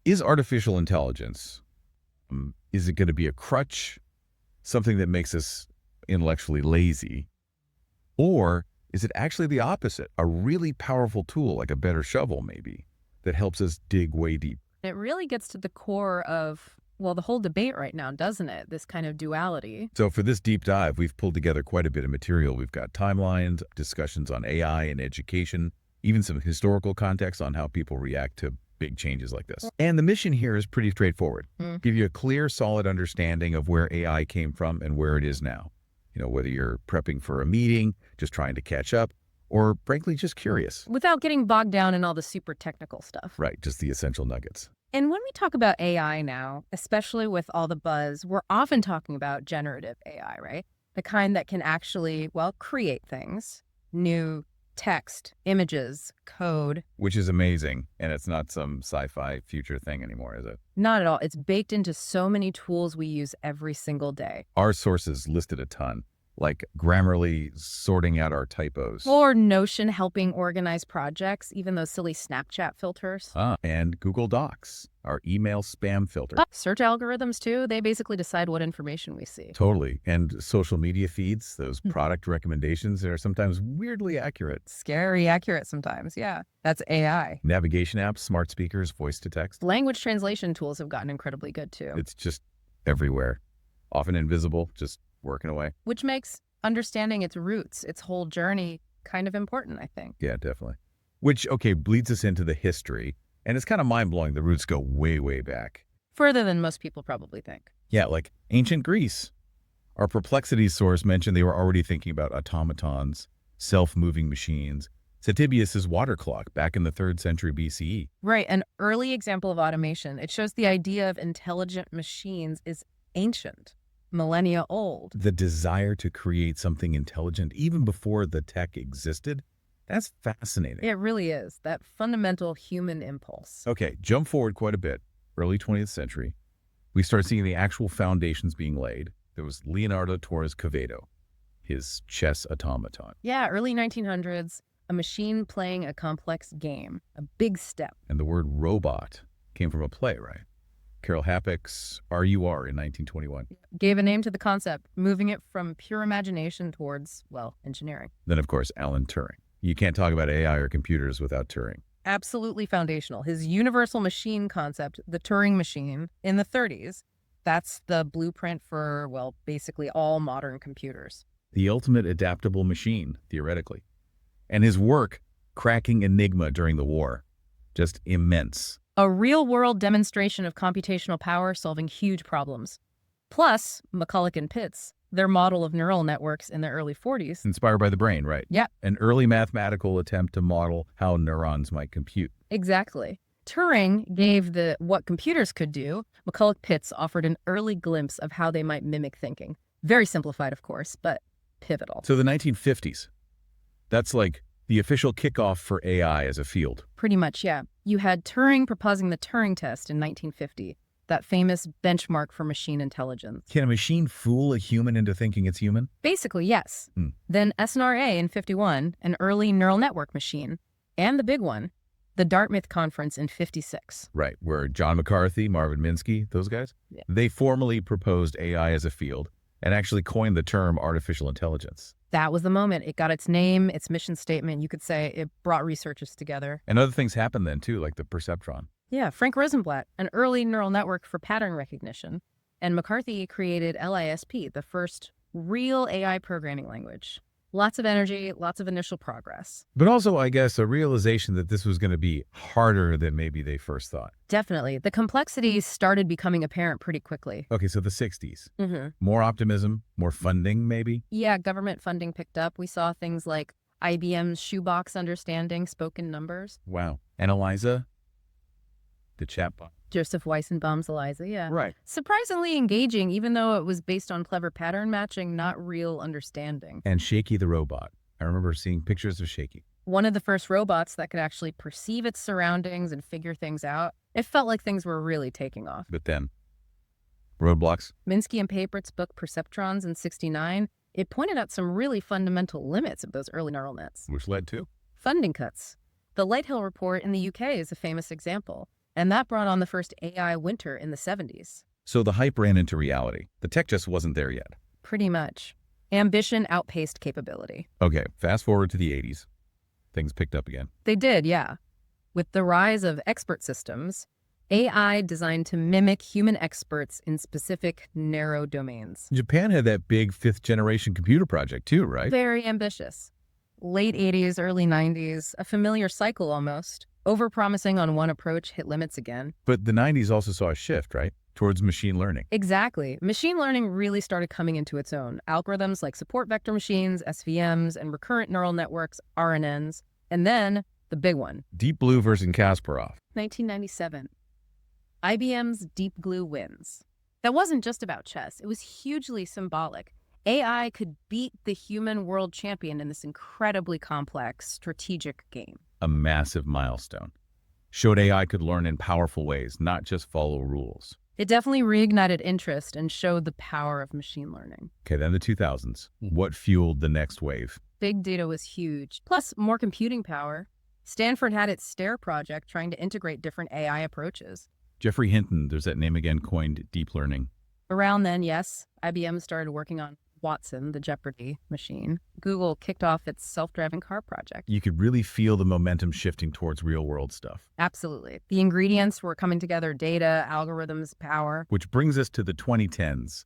Is artificial intelligence, is it going to be a crutch, something that makes us intellectually lazy? Or is it actually the opposite, a really powerful tool, like a better shovel maybe, that helps us dig way deep? It really gets to the core of, well, the whole debate right now, doesn't it? This kind of duality. So for this deep dive, we've pulled together quite a bit of material. We've got timelines, discussions on AI and education, even some historical context on how people react to big changes like this. And the mission here is pretty straightforward. Give you a clear, solid understanding of where AI came from and where it is now. You know, whether you're prepping for a meeting, just trying to catch up, or frankly, just curious. Without getting bogged down in all the super technical stuff. Right, just the essential nuggets. And when we talk about AI now, especially with all the buzz, we're often talking about generative AI, right? The kind that can actually, well, create things, new text, images, code. Which is amazing, and it's not some sci-fi future thing anymore, is it? Not at all. It's baked into so many tools we use every single day. Our sources listed a ton, like Grammarly sorting out our typos. Or Notion helping organize projects, even those silly Snapchat filters. And Google Docs, our email spam filter. Search algorithms, too. They basically decide what information we see. Totally. And social media feeds, those product recommendations that are sometimes weirdly accurate. Scary accurate sometimes, yeah. That's AI. Navigation apps, smart speakers, voice to text. Language translation tools have gotten incredibly good, too. It's just everywhere. Often invisible, just working away. Which makes understanding its roots, its whole journey, kind of important, I think. Yeah, definitely. Which, okay, bleeds us into the history. And it's kind of mind-blowing. The roots go way, way back. Further than most people probably think. Yeah, like ancient Greece. Our perplexity source mentioned they were already thinking about automatons, self-moving machines. Cetibius's water clock back in the 3rd century BCE. Right, an early example of automation. It shows the idea of intelligent machines is ancient, millennia old. The desire to create something intelligent even before the tech existed, that's fascinating. It really is, that fundamental human impulse. Okay, jump forward quite a bit, early 20th century. We start seeing the actual foundations being laid. There was Leonardo Torres Quevedo, his chess automaton. Yeah, early 1900s, a machine playing a complex game, a big step. And the word robot came from a play, right? Carol Happek's RUR in 1921. Gave a name to the concept, moving it from pure imagination towards, well, engineering. Then, of course, Alan Turing. You can't talk about AI or computers without Turing. Absolutely foundational. His universal machine concept, the Turing machine, in the 30s, that's the blueprint for, well, basically all modern computers. The ultimate adaptable machine, theoretically. And his work, cracking Enigma during the war, just immense. A real-world demonstration of computational power solving huge problems. Plus, McCulloch and Pitts, their model of neural networks in the early 40s. Inspired by the brain, right? Yeah. An early mathematical attempt to model how neurons might compute. Exactly. Turing gave what computers could do. McCulloch Pitts offered an early glimpse of how they might mimic thinking. Very simplified, of course, but pivotal. So the 1950s, that's like the official kickoff for AI as a field. Pretty much, yeah. You had Turing proposing the Turing test in 1950, that famous benchmark for machine intelligence. Can a machine fool a human into thinking it's human? Basically, yes. Then SNRA in 51, an early neural network machine. And the big one, the Dartmouth Conference in 56. Right, where John McCarthy, Marvin Minsky, those guys, they formally proposed AI as a field and actually coined the term artificial intelligence. That was the moment. It got its name, its mission statement. You could say it brought researchers together. And other things happened then, too, like the perceptron. Yeah, Frank Rosenblatt, an early neural network for pattern recognition. And McCarthy created LISP, the first real AI programming language. Lots of energy, lots of initial progress. But also, I guess, a realization that this was going to be harder than maybe they first thought. Definitely. The complexities started becoming apparent pretty quickly. Okay, so the 60s. More optimism, more funding, maybe? Yeah, government funding picked up. We saw things like IBM's shoebox understanding spoken numbers. Wow. And Eliza, the chatbot. Joseph Weissenbaum's Eliza, yeah. Right. Surprisingly engaging, even though it was based on clever pattern matching, not real understanding. And Shaky the robot. I remember seeing pictures of Shaky. One of the first robots that could actually perceive its surroundings and figure things out. It felt like things were really taking off. But then, roadblocks. Minsky and Paprit's book Perceptrons in 69, it pointed out some really fundamental limits of those early neural nets. Which led to? Funding cuts. The Lighthill report in the UK is a famous example. And that brought on the first AI winter in the 70s. So the hype ran into reality. The tech just wasn't there yet. Pretty much. Ambition outpaced capability. Okay, fast forward to the 80s. Things picked up again. They did, yeah. With the rise of expert systems, AI designed to mimic human experts in specific, narrow domains. Japan had that big fifth-generation computer project too, right? Very ambitious. Late 80s, early 90s, a familiar cycle almost. Overpromising on one approach hit limits again. But the 90s also saw a shift, right? Towards machine learning. Exactly. Machine learning really started coming into its own. Algorithms like support vector machines, SVMs, and recurrent neural networks, RNNs. And then the big one. Deep Blue versus Kasparov. 1997. IBM's Deep Blue wins. That wasn't just about chess. It was hugely symbolic. AI could beat the human world champion in this incredibly complex, strategic game. A massive milestone. Showed AI could learn in powerful ways, not just follow rules. It definitely reignited interest and showed the power of machine learning. Okay, then the 2000s. What fueled the next wave? Big data was huge, plus more computing power. Stanford had its STARE project trying to integrate different AI approaches. Geoffrey Hinton, there's that name again, coined deep learning. Around then, yes, IBM started working on Watson, the Jeopardy machine. Google kicked off its self-driving car project. You could really feel the momentum shifting towards real-world stuff. Absolutely. The ingredients were coming together: data, algorithms, power. Which brings us to the 2010s,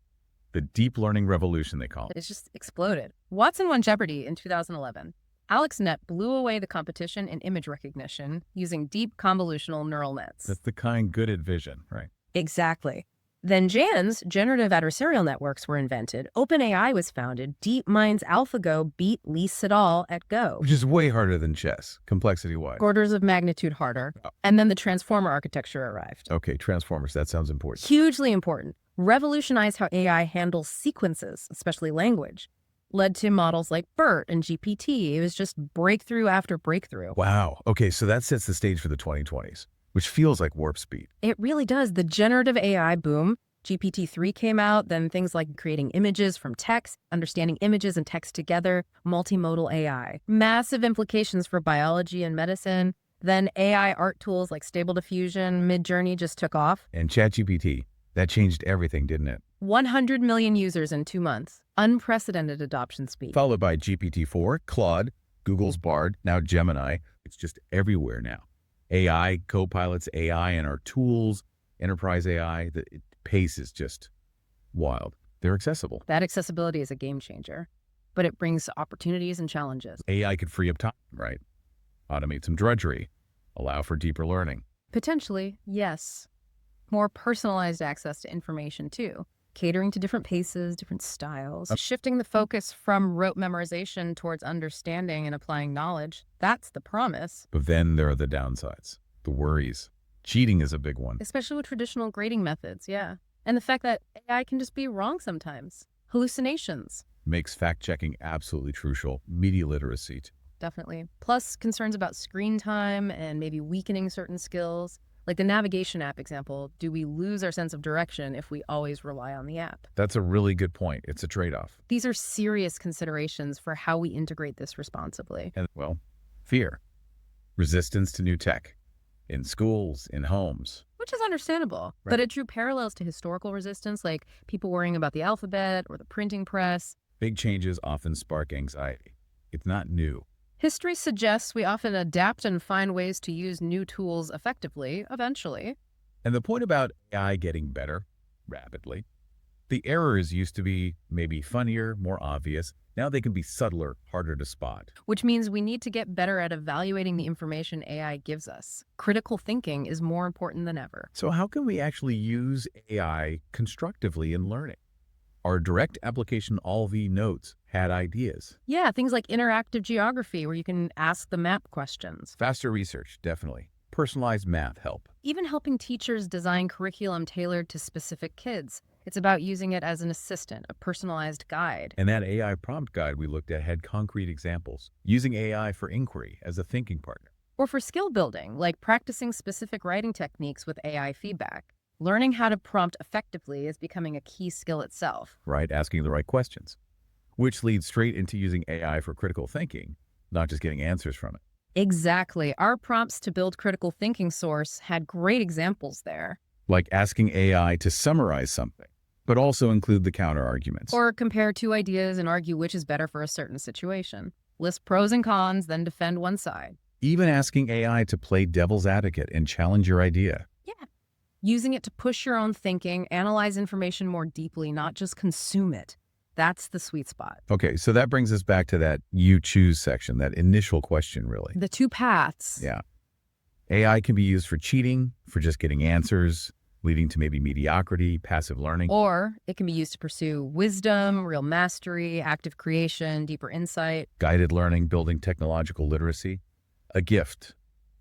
the deep learning revolution, they call it. It's just exploded. Watson won Jeopardy in 2011. AlexNet blew away the competition in image recognition using deep convolutional neural nets. That's the kind good at vision, right? Exactly. Then GANs, generative adversarial networks, were invented. OpenAI was founded. DeepMind's AlphaGo beat Lee Sedol at Go. Which is way harder than chess, complexity-wise. Orders of magnitude harder. Oh. And then the transformer architecture arrived. Okay, transformers, that sounds important. Hugely important. Revolutionized how AI handles sequences, especially language. Led to models like BERT and GPT. It was just breakthrough after breakthrough. Wow. Okay, so that sets the stage for the 2020s, which feels like warp speed. It really does. The generative AI boom. GPT-3 came out, then things like creating images from text, understanding images and text together, multimodal AI. Massive implications for biology and medicine. Then AI art tools like Stable Diffusion, Midjourney just took off. And ChatGPT, that changed everything, didn't it? 100 million users in 2 months. Unprecedented adoption speed. Followed by GPT-4, Claude, Google's Bard, now Gemini. It's just everywhere now. AI, co-pilots, AI in our tools, enterprise AI, the pace is just wild. They're accessible. That accessibility is a game changer, but it brings opportunities and challenges. AI could free up time, right? Automate some drudgery, allow for deeper learning. Potentially, yes. More personalized access to information too, catering to different paces, different styles, shifting the focus from rote memorization towards understanding and applying knowledge. That's the promise. But then there are the downsides, the worries. Cheating is a big one. Especially with traditional grading methods, yeah. And the fact that AI can just be wrong sometimes. Hallucinations. Makes fact-checking absolutely crucial. Media literacy. Definitely. Plus concerns about screen time and maybe weakening certain skills. Like the navigation app example, do we lose our sense of direction if we always rely on the app? That's a really good point. It's a trade-off. These are serious considerations for how we integrate this responsibly. And, well, fear. Resistance to new tech. In schools, in homes. Which is understandable, Right. but it drew parallels to historical resistance, like people worrying about the alphabet or the printing press. Big changes often spark anxiety. It's not new. History suggests we often adapt and find ways to use new tools effectively, eventually. And the point about AI getting better rapidly, the errors used to be maybe funnier, more obvious. Now they can be subtler, harder to spot. Which means we need to get better at evaluating the information AI gives us. Critical thinking is more important than ever. So how can we actually use AI constructively in learning? Our direct application AllV notes had ideas. Yeah, things like interactive geography, where you can ask the map questions. Faster research, definitely. Personalized math help. Even helping teachers design curriculum tailored to specific kids. It's about using it as an assistant, a personalized guide. And that AI prompt guide we looked at had concrete examples, using AI for inquiry as a thinking partner. Or for skill building, like practicing specific writing techniques with AI feedback. Learning how to prompt effectively is becoming a key skill itself. Right, asking the right questions, which leads straight into using AI for critical thinking, not just getting answers from it. Exactly. Our prompts to build critical thinking source had great examples there. Like asking AI to summarize something, but also include the counterarguments. Or compare two ideas and argue which is better for a certain situation. List pros and cons, then defend one side. Even asking AI to play devil's advocate and challenge your idea. Yeah. Using it to push your own thinking, analyze information more deeply, not just consume it. That's the sweet spot. Okay, so that brings us back to that you choose section, that initial question, really. The two paths. Yeah. AI can be used for cheating, for just getting answers, leading to maybe mediocrity, passive learning. Or it can be used to pursue wisdom, real mastery, active creation, deeper insight. Guided learning, building technological literacy. A gift,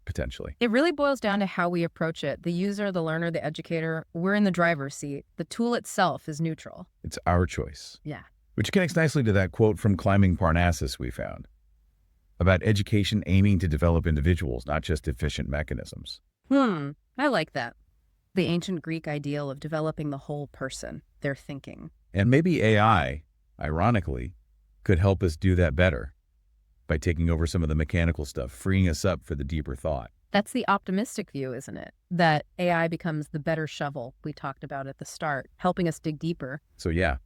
potentially. It really boils down to how we approach it. The user, the learner, the educator, we're in the driver's seat. The tool itself is neutral. It's our choice. Yeah. Which connects nicely to that quote from Climbing Parnassus we found about education aiming to develop individuals, not just efficient mechanisms. I like that. The ancient Greek ideal of developing the whole person, their thinking. And maybe AI, ironically, could help us do that better by taking over some of the mechanical stuff, freeing us up for the deeper thought. That's the optimistic view, isn't it? That AI becomes the better shovel we talked about at the start, helping us dig deeper. So yeah,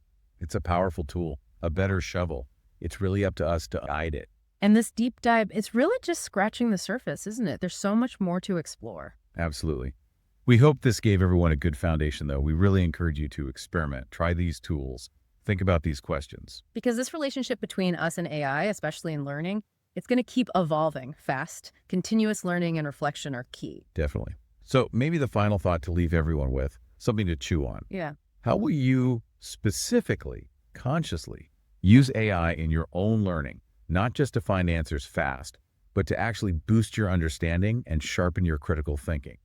it's a powerful tool, a better shovel. It's really up to us to guide it. And this deep dive, it's really just scratching the surface, isn't it? There's so much more to explore. Absolutely. We hope this gave everyone a good foundation, though. We really encourage you to experiment, try these tools, think about these questions. Because this relationship between us and AI, especially in learning, it's going to keep evolving fast. Continuous learning and reflection are key. Definitely. So maybe the final thought to leave everyone with, something to chew on. Yeah. How will you specifically, consciously, use AI in your own learning, not just to find answers fast, but to actually boost your understanding and sharpen your critical thinking?